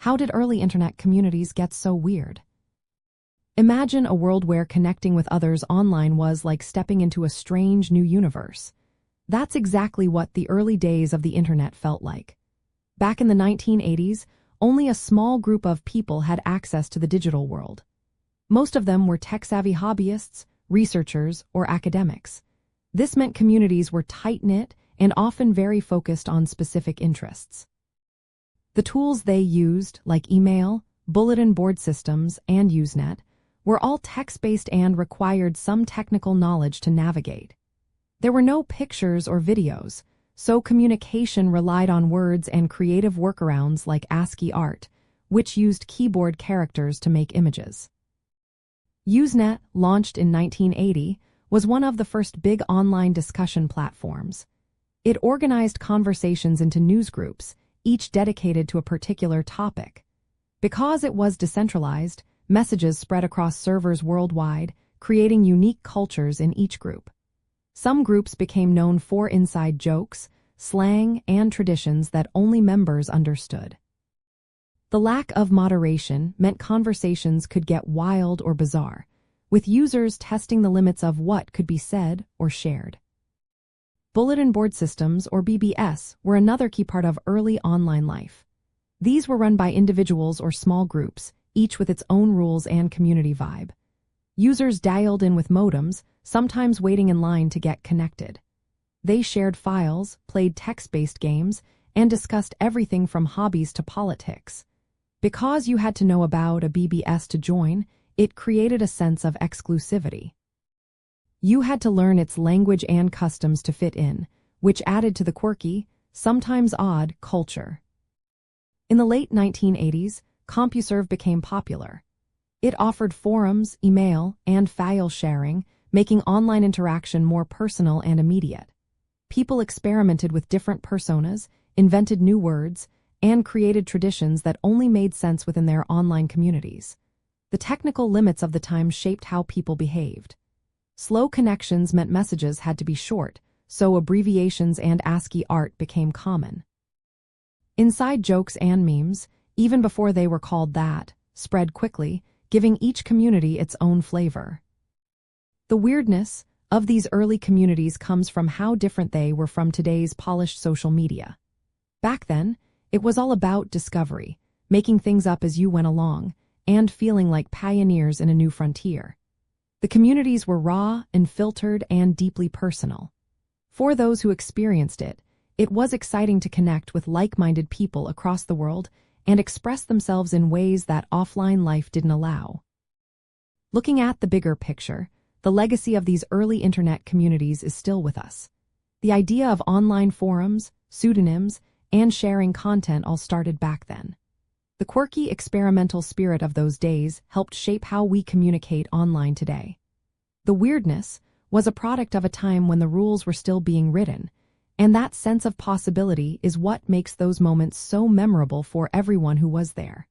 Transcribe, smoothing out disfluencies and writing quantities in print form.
How did early internet communities get so weird? Imagine a world where connecting with others online was like stepping into a strange new universe. That's exactly what the early days of the internet felt like. Back in the 1980s, only a small group of people had access to the digital world. Most of them were tech-savvy hobbyists, researchers, or academics. This meant communities were tight-knit and often very focused on specific interests. The tools they used, like email, bulletin board systems, and Usenet, were all text-based and required some technical knowledge to navigate. There were no pictures or videos, so communication relied on words and creative workarounds like ASCII art, which used keyboard characters to make images. Usenet, launched in 1980, was one of the first big online discussion platforms. It organized conversations into newsgroups, each dedicated to a particular topic. Because it was decentralized, messages spread across servers worldwide, creating unique cultures in each group. Some groups became known for inside jokes, slang, and traditions that only members understood. The lack of moderation meant conversations could get wild or bizarre, with users testing the limits of what could be said or shared. Bulletin board systems, or BBS, were another key part of early online life. These were run by individuals or small groups, each with its own rules and community vibe. Users dialed in with modems, sometimes waiting in line to get connected. They shared files, played text-based games, and discussed everything from hobbies to politics. Because you had to know about a BBS to join, it created a sense of exclusivity. You had to learn its language and customs to fit in, which added to the quirky, sometimes odd, culture. In the late 1980s, CompuServe became popular. It offered forums, email, and file sharing, making online interaction more personal and immediate. People experimented with different personas, invented new words, and created traditions that only made sense within their online communities. The technical limits of the time shaped how people behaved. Slow connections meant messages had to be short, so abbreviations and ASCII art became common. Inside jokes and memes, even before they were called that, spread quickly, giving each community its own flavor. The weirdness of these early communities comes from how different they were from today's polished social media. Back then, it was all about discovery, making things up as you went along, and feeling like pioneers in a new frontier. The communities were raw, unfiltered, and deeply personal. For those who experienced it, it was exciting to connect with like-minded people across the world and express themselves in ways that offline life didn't allow. Looking at the bigger picture, the legacy of these early internet communities is still with us. The idea of online forums, pseudonyms, and sharing content all started back then. The quirky, experimental spirit of those days helped shape how we communicate online today. The weirdness was a product of a time when the rules were still being written, and that sense of possibility is what makes those moments so memorable for everyone who was there.